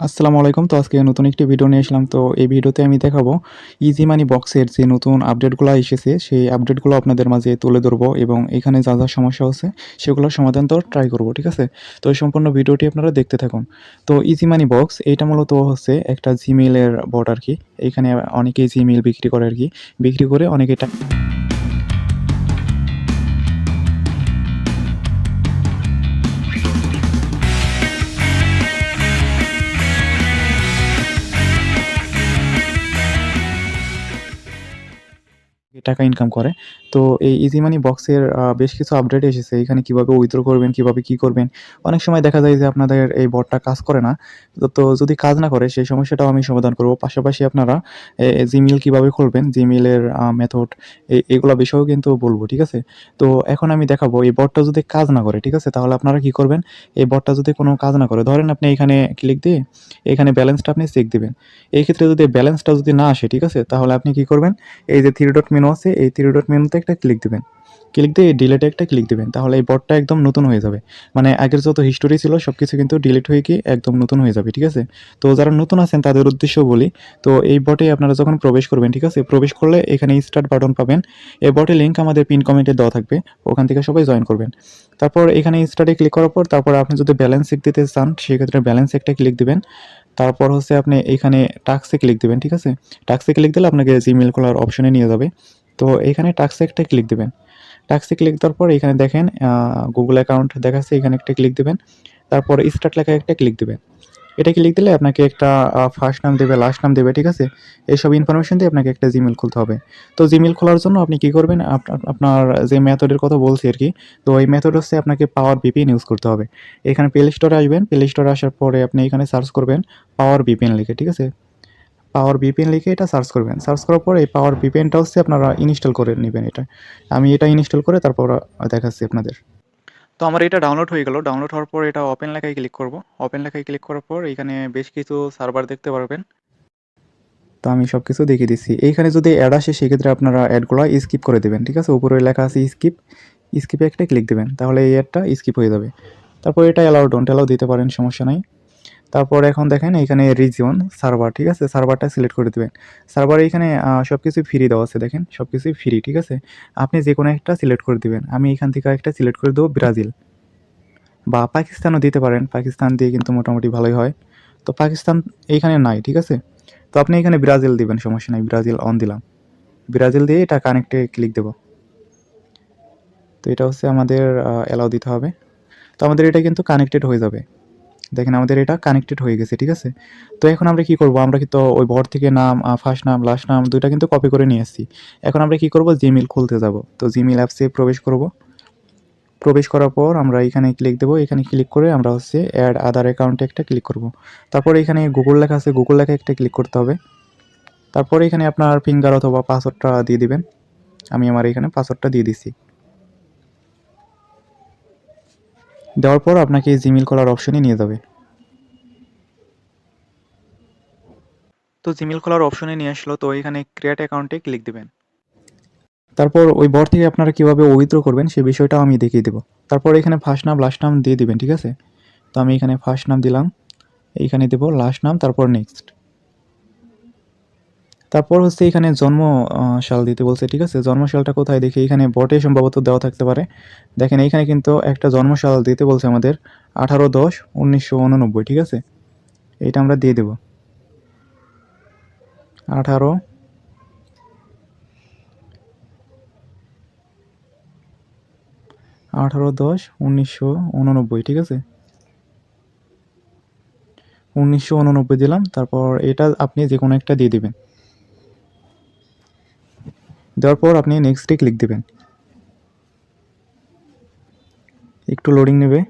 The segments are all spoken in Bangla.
আসসালামু আলাইকুম। তো আজকে নতুন একটি ভিডিও নিয়ে আসলাম। তো এই ভিডিওতে আমি দেখাবো ইজি মানি বক্সের যে নতুন আপডেটগুলো এসেছে, সেই আপডেটগুলো আপনাদের মাঝে তুলে ধরবো এবং এখানে যা সমস্যা হচ্ছে সেগুলোর সমাধান দেওয়ার ট্রাই করব। ঠিক আছে? তো এই সম্পূর্ণ ভিডিওটি আপনারা দেখতে থাকুন। তো ইজি মানি বক্স এইটা মূলত হচ্ছে একটা Gmail এর বট আরকি। এইখানে অনেকেই Gmail বিক্রি করে আরকি। বিক্রি করে অনেকে টাকা ইনকাম করে। তো এই ইজি মানি বক্সের বেশ কিছু আপডেট এসেছে। এখানে কিভাবে উইথড্র করবেন, কিভাবে কি করবেন। অনেক সময় দেখা যায় যে আপনাদের এই বটটা কাজ করে না। তো যদি কাজ না করে সেই সমস্যাটাও আমি সমাধান করব। পাশাপাশি আপনারা Gmail কিভাবে খুলবেন, Gmail এর মেথড এগুলা বিষয়েও কিন্তু বলব। ঠিক আছে? তো এখন আমি দেখাবো এই বটটা যদি কাজ না করে, ঠিক আছে? তাহলে আপনারা কি করবেন? এই বটটা যদি কোনো কাজ না করে, ধরেন আপনি এখানে ক্লিক দিয়ে এখানে ব্যালেন্সটা আপনি চেক দিবেন। এই ক্ষেত্রে যদি ব্যালেন্সটা যদি না আসে, ঠিক আছে? তাহলে আপনি কি করবেন? এই যে 3 ডট মেনু আছে, এই 3 ডট মেনুতে একটা ক্লিক দিবেন। ক্লিক দিয়ে ডিলিটে একটা ক্লিক দিবেন। তাহলে এই বটটা একদম নতুন হয়ে যাবে। মানে আগের যত হিস্টোরি ছিল সবকিছু কিন্তু ডিলিট হয়ে গিয়ে একদম নতুন হয়ে যাবে। ঠিক আছে? তো যারা নতুন আছেন তাদের উদ্দেশ্যেও বলি, তো এই বটে আপনারা যখন প্রবেশ করবেন, ঠিক আছে? প্রবেশ করলে এখানে স্টার্ট বাটন পাবেন। এই বটের লিঙ্ক আমাদের পিন কমেন্টে দেওয়া থাকবে। ওখান থেকে সবাই জয়েন করবেন। তারপর এখানে স্টার্টে ক্লিক করার পর তারপর আপনি যদি ব্যালেন্স চেক দিতে চান সেক্ষেত্রে ব্যালেন্স একটা ক্লিক দিবেন। তারপর হচ্ছে আপনি এইখানে টাস্কে ক্লিক দিবেন। ঠিক আছে? টাস্কে ক্লিক দিলে আপনাকে Gmail খোলার অপশনে নিয়ে যাবে। তো এইখানে টাস্কে একটা ক্লিক দিবেন। টাস্কে ক্লিক দেওয়ার পর এখানে দেখেন Google অ্যাকাউন্ট দেখাচ্ছে, এখানে একটা ক্লিক দিবেন। তারপর স্টার্ট লেখায় একটা ক্লিক দিবেন। এটা ক্লিক দিলে আপনাকে একটা ফার্স্ট নাম দেবে, লাস্ট নাম দেবে, ঠিক আছে? এইসব ইনফরমেশন দিয়ে আপনাকে একটা Gmail খুলতে হবে। তো Gmail খোলার জন্য আপনি কি করবেন? আপনার যে মেথডের কথা বলছি আরকি, তো এই মেথড হচ্ছে আপনাকে পাওয়ার VPN ইউজ করতে হবে। এখানে প্লে স্টোরে আসবেন। প্লে স্টোরে আসার পরে আপনি এখানে সার্চ করবেন পাওয়ার VPN লিখে, ঠিক আছে? পাওয়ার VPN লিখে এটা সার্চ করবেন। সার্চ করার পরে এই পাওয়ার VPNটা হচ্ছে আপনারা ইনস্টল করে নিবেন এটা। আমি এটা ইনস্টল করে তারপর দেখাচ্ছি আপনাদের। তো আমার এটা ডাউনলোড হয়ে গেল। ডাউনলোড হওয়ার পর এটা ওপেন লেখায় ক্লিক করব। ওপেন লেখায় ক্লিক করার পর এখানে বেশ কিছু সার্ভার দেখতে পারবেন। তো আমি সবকিছু দেখিয়ে দিচ্ছি। এইখানে যদি অ্যাড আসে সেক্ষেত্রে আপনারা অ্যাডগুলো স্কিপ করে দিবেন। ঠিক আছে? উপরে লেখা আছে স্কিপ। স্কিপে একটা ক্লিক দিবেন। তাহলে এই অ্যাডটা স্কিপ হয়ে যাবে। তারপর এটা অ্যালাউ ডোন্ট অ্যালাউ দিতে পারেন, সমস্যা নাই। তারপর এখন দেখেন এখানে রিজিয়ন সার্ভার, ঠিক আছে? সার্ভারটা সিলেক্ট করে দিবেন। সার্ভারে এখানে সবকিছু ফ্রি দেওয়া আছে, দেখেন সবকিছুই ফ্রি, ঠিক আছে? আপনি যেকোনো একটা সিলেক্ট করে দিবেন। আমি এখান থেকে একটা সিলেক্ট করে দেবো ব্রাজিল, বা পাকিস্তানও দিতে পারেন। পাকিস্তান দিয়ে কিন্তু মোটামুটি ভালোই হয়। তো পাকিস্তান এইখানে নাই, ঠিক আছে? তো আপনি এখানে ব্রাজিল দিবেন, সমস্যা নাই। ব্রাজিল অন দিলাম। ব্রাজিল দিয়ে এটা কানেক্টে ক্লিক দেব। তো এটা হচ্ছে আমাদের অ্যালাউ দিতে হবে। তো আমাদের এটা কিন্তু কানেক্টেড হয়ে যাবে। দেখেন আমাদের এটা কানেক্টেড হয়ে গেছে, ঠিক আছে? তো এখন আমরা কি করব? আমরা কিন্তু ওই বট থেকে নাম, ফার্স্ট নাম, লাস্ট নাম ২ টা কিন্তু কপি করে নিয়ে এসেছি। এখন আমরা কি করব? Gmail খুলতে যাব। তো Gmail অ্যাপসে প্রবেশ করব। প্রবেশ করার পর আমরা এখানে ক্লিক দেব। এখানে ক্লিক করে আমরা হচ্ছে অ্যাড আদার অ্যাকাউন্টে একটা ক্লিক করব। তারপর এখানে গুগল লেখা আছে, গুগল লেখায় একটা ক্লিক করতে হবে। তারপরে এখানে আপনার ফিঙ্গার অথবা পাসওয়ার্ডটা দিয়ে দিবেন। আমি আমার এখানে পাসওয়ার্ডটা দিয়ে দিচ্ছি। দেওয়ার পর আপনাকে Gmail খোলার অপশনে নিয়ে যাবে। তো Gmail খোলার অপশনে নিয়ে আসলো। তো এখানে ক্রিয়েট অ্যাকাউন্টে ক্লিক দিবেন। তারপর ওই বট থেকে আপনারা কিভাবে উইথড্র করবেন সেই বিষয়টাও আমি দেখিয়ে দেব। তারপর এখানে ফার্স্ট নাম, লাস্ট নাম দিয়ে দিবেন, ঠিক আছে? তো আমি এখানে ফার্স্ট নাম দিলাম, এইখানে দেব লাস্ট নাম, তারপর নেক্সট। তারপর হচ্ছে এখানে জন্ম সাল দিতে বলছে, ঠিক আছে? জন্মসালটা কোথায় দেখি? এখানে বটে সম্ভবত দেওয়া থাকতে পারে। দেখেন এইখানে কিন্তু একটা জন্মসাল দিতে বলছে আমাদের 18/10/1989, ঠিক আছে? এইটা আমরা দিয়ে দেব। 18 18/10/1989, ঠিক আছে? 1989 দিলাম। তারপর এটা আপনি যেকোনো একটা দিয়ে দিবেন। দেওয়ার পর আপনি নেক্সটে ক্লিক দিবেন। একটু লোডিং নেবে।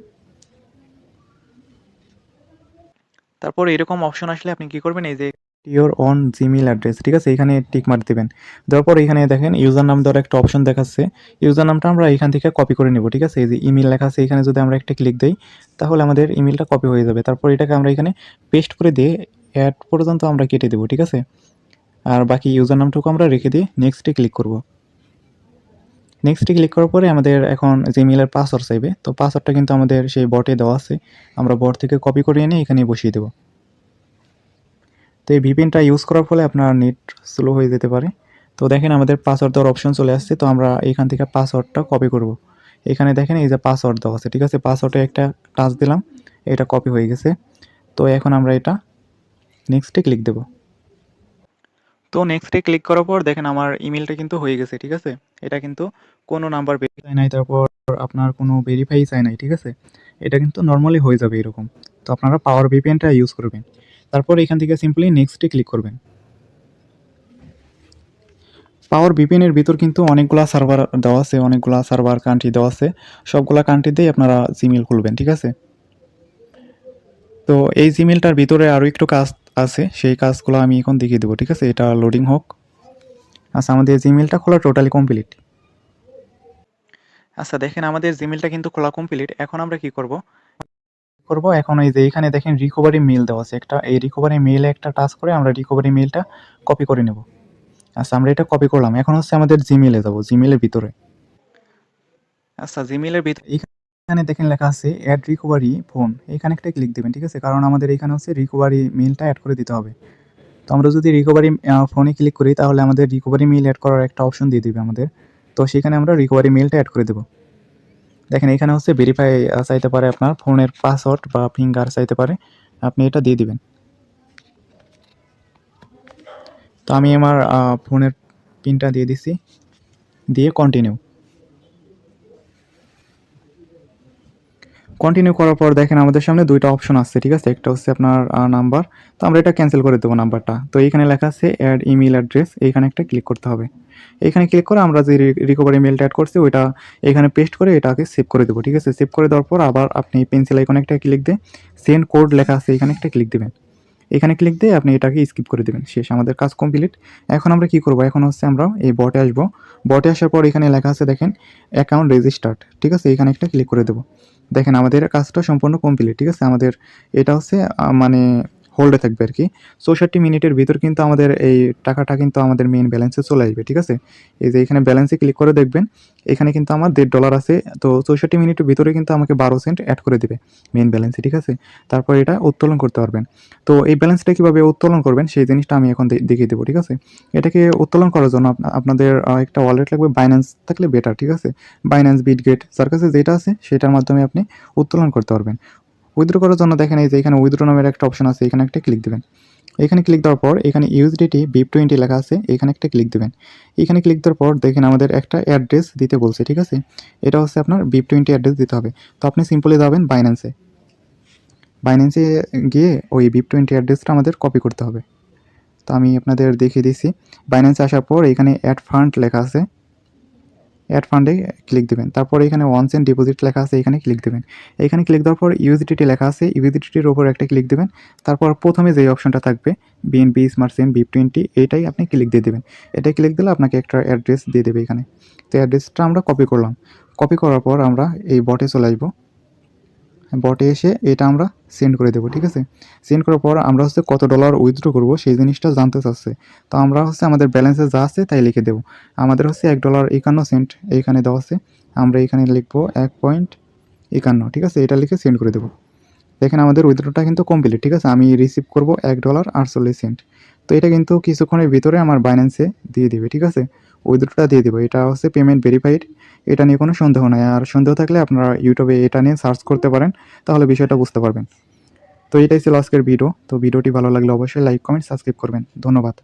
তারপর এরকম অপশন আসলে আপনি কি করবেন? এই যে ইওর অন জিমেইল অ্যাড্রেস, ঠিক আছে? এখানে টিক মার দিবেন। দেওয়ার পর এখানে দেখেন ইউজার নাম দেওয়ার একটা অপশন দেখাচ্ছে। ইউজার নামটা আমরা এখান থেকে কপি করে নেব, ঠিক আছে? এই যে ইমেইল লেখা আছে, এখানে যদি আমরা একটা ক্লিক দেই তাহলে আমাদের ইমেইলটা কপি হয়ে যাবে। তারপর এটাকে আমরা এখানে পেস্ট করে দিয়ে অ্যাড পর্যন্ত আমরা কেটে দেব, ঠিক আছে? আর বাকি ইউজার নামটুকু আমরা রেখে দিয়ে নেক্সটে ক্লিক করব। নেক্সটে ক্লিক করার পরে আমাদের এখন জিমেইলের পাসওয়ার্ড চাইবে। তো পাসওয়ার্ডটা কিন্তু আমাদের সেই বটে দেওয়া আছে। আমরা বট থেকে কপি করে এনে এখানে বসিয়ে দেব। তো এই ভিপিএনটা ইউজ করার ফলে আপনার নেট স্লো হয়ে যেতে পারে। তো দেখেন আমাদের পাসওয়ার্ড দেওয়ার অপশন চলে আসছে। তো আমরা এইখান থেকে পাসওয়ার্ডটা কপি করব। এখানে দেখেন এই যে পাসওয়ার্ড দেওয়া আছে, ঠিক আছে? পাসওয়ার্ডে একটা টাচ দিলাম, এটা কপি হয়ে গেছে। তো এখন আমরা এটা নেক্সটে ক্লিক দেব। তো নেক্সটে ক্লিক করার পর দেখেন আমার ইমেলটা কিন্তু হয়ে গেছে, ঠিক আছে? এটা কিন্তু কোনো নাম্বার ভেরিফাই নাই, তারপর আপনার কোনো ভেরিফাই চাই নাই, ঠিক আছে? এটা কিন্তু নর্মালি হয়ে যাবে এরকম। তো আপনারা পাওয়ার ভিপিএনটা ইউজ করবেন। তারপর এখান থেকে সিম্পলি নেক্সটে ক্লিক করবেন। পাওয়ার ভিপিএনের ভিতর কিন্তু অনেকগুলা সার্ভার দেওয়া আছে, অনেকগুলা সার্ভার কান্ট্রি দেওয়া আছে। সবগুলা কান্ট্রিতেই আপনারা জিমেল খুলবেন, ঠিক আছে? তো এই জিমেলটার ভিতরে আরও একটু কাজ আছে, সেই কাজগুলো আমি এখন দেখিয়ে দেবো, ঠিক আছে? এটা লোডিং হোক। আচ্ছা, আমাদের জিমেলটা খোলা টোটালি কমপ্লিট। আচ্ছা দেখেন আমাদের জিমেলটা কিন্তু খোলা কমপ্লিট। এখন আমরা কি করব? এখন এই যে এখানে দেখেন রিকভারি মেইল দেওয়া আছে একটা, এই রিকভারি মেইলে একটা টাচ করে আমরা রিকভারি মেইলটা কপি করে নেব। আচ্ছা, আমরা এটা কপি করলাম। এখন হচ্ছে আমাদের জিমেইলে যাব, জিমেইলের ভিতরে। আচ্ছা, জিমেইলের ভিতরে এখানে দেখেন লেখা আছে অ্যাড রিকভারি ফোন, এখানে একটা ক্লিক দিবেন, ঠিক আছে? কারণ আমাদের এখানে হচ্ছে রিকভারি মেইলটা অ্যাড করে দিতে হবে। তো আমরা যদি রিকভারি ফোনে ক্লিক করি তাহলে আমাদের রিকভারি মেইল অ্যাড করার একটা অপশন দিয়ে দিবে আমাদের। তো সেখানে আমরা রিকভারি মেইলটা অ্যাড করে দেব। দেখেন এখানে হচ্ছে ভেরিফাই চাইতে পারে, আপনার ফোনের পাসওয়ার্ড বা ফিঙ্গার চাইতে পারে, আপনি এটা দিয়ে দিবেন। তো আমি আমার ফোনের পিনটা দিয়ে দিছি, দিয়ে কন্টিনিউ। কন্টিনিউ করার পর দেখেন আমাদের সামনে দুইটা অপশন আসছে, ঠিক আছে? একটা হচ্ছে আপনার নাম্বার, তো আমরা এটা ক্যান্সেল করে দেবো নাম্বারটা। তো এইখানে লেখা আছে অ্যাড ইমেল অ্যাড্রেস, এইখানে একটা ক্লিক করতে হবে। এইখানে ক্লিক করে আমরা যে রিকভারি মেলটা অ্যাড করছি ওইটা এখানে পেস্ট করে এটাকে সেভ করে দেবো, ঠিক আছে? সেভ করে দেওয়ার পর আবার আপনি পেন্সিল আইকনে একটা ক্লিক দিয়ে সেন্ড কোড লেখা আছে এখানে একটা ক্লিক দেবেন। এখানে ক্লিক দিয়ে আপনি এটাকে স্কিপ করে দেবেন। শেষ, আমাদের কাজ কমপ্লিট। এখন আমরা কি করব? এখন হচ্ছে আমরা এই বটে আসবো। বটে আসার পর এখানে লেখা আছে দেখেন অ্যাকাউন্ট রেজিস্টার্ড, ঠিক আছে? এখানে একটা ক্লিক করে দেবো। দেখেন আমাদের কাজটা সম্পূর্ণ কমপ্লিট, ঠিক আছে? আমাদের এটা হচ্ছে মানে হোল্ডে থাকবে আর কি। 64 মিনিটের ভিতর কিন্তু আমাদের এই টাকাটা কিন্তু আমাদের মেইন ব্যালেন্সে চলে আসবে, ঠিক আছে? এই যে এখানে ব্যালেন্সে ক্লিক করে দেখবেন, এখানে কিন্তু আমার $1.5 আছে। তো 64 মিনিটের ভিতরে কিন্তু আমাকে 12 সেন্ট অ্যাড করে দিবে মেইন ব্যালেন্সে, ঠিক আছে? তারপর এটা উত্তোলন করতে পারবেন। তো এই ব্যালেন্সটা কীভাবে উত্তোলন করবেন সেই জিনিসটা আমি এখন দেখিয়ে দেবো, ঠিক আছে? এটাকে উত্তোলন করার জন্য আপনাদের একটা ওয়ালেট লাগবে। বাইন্যান্স থাকলে বেটার, ঠিক আছে? বাইন্যান্স, বিটগেট, যার কাছে যেটা আছে সেটার মাধ্যমে আপনি উত্তোলন করতে পারবেন। উইথড্র করার জন্য দেখেন এই যে এখানে উইথড্র নামের একটা অপশন আছে, এখানে একটা ক্লিক দেবেন। এখানে ক্লিক দেওয়ার পর এখানে ইউএসডিটি BIP20 লেখা আছে, এখানে একটা ক্লিক দেবেন। এখানে ক্লিক দেওয়ার পর দেখেন আমাদের একটা অ্যাড্রেস দিতে বলছে, ঠিক আছে? এটা হচ্ছে আপনার BIP20 অ্যাড্রেস দিতে হবে। তো আপনি সিম্পলি যাবেন বাইন্যান্সে। বাইন্যান্সে গিয়ে ওই BIP20 অ্যাড্রেসটা আমাদের কপি করতে হবে। তো আমি আপনাদের দেখিয়ে দিচ্ছি। বাইন্যান্সে আসার পর এখানে অ্যাড ফান্ড লেখা আছে, অ্যাড ফান্ডে ক্লিক দেবেন। তারপর এখানে 1 সেন্ট ডিপোজিট লেখা আছে, এখানে ক্লিক দেবেন। এখানে ক্লিক দেওয়ার পর ইউএসডিটি লেখা আছে, ইউএসডিটির উপর একটা ক্লিক দেবেন। তারপর প্রথমে যে অপশনটা থাকবে BNB স্মার্ট চেইন BIP20, এইটাই আপনি ক্লিক দিয়ে দেবেন। এটাই ক্লিক দিলে আপনাকে একটা অ্যাড্রেস দিয়ে দেবে এখানে। তো অ্যাড্রেসটা আমরা কপি করলাম। কপি করার পর আমরা এই বটে চলে আসবো। বটে এসে এটা আমরা সেন্ড করে দেবো, ঠিক আছে? সেন্ড করার পর আমরা হচ্ছে কত ডলার উইথড্র করবো সেই জিনিসটা জানতে চাচ্ছে। তো আমরা হচ্ছে আমাদের ব্যালেন্সে যা আছে তাই লিখে দেবো। আমাদের হচ্ছে $1.51 এইখানে দেওয়া আছে, আমরা এখানে লিখবো 1.51, ঠিক আছে? এটা লিখে সেন্ড করে দেবো। দেখেন আমাদের উইথড্রটা কিন্তু কমপ্লিট, ঠিক আছে? আমি রিসিভ করবো $1.48। তো এটা কিন্তু কিছুক্ষণের ভিতরে আমার বাইন্যান্সে দিয়ে দিবে, ঠিক আছে? উইথড্রটা দিয়ে দেবো। এটা হচ্ছে পেমেন্ট ভেরিফাইড, এটা নিয়ে কোনো সন্দেহ নাই। আর সন্দেহ থাকলে আপনারা ইউটিউবে এটা নিয়ে সার্চ করতে পারেন, তাহলে বিষয়টা বুঝতে পারবেন। তো এটাই ছিল আজকের ভিডিও। তো ভিডিওটি ভালো লাগলে অবশ্যই লাইক, কমেন্ট, সাবস্ক্রাইব করবেন। ধন্যবাদ।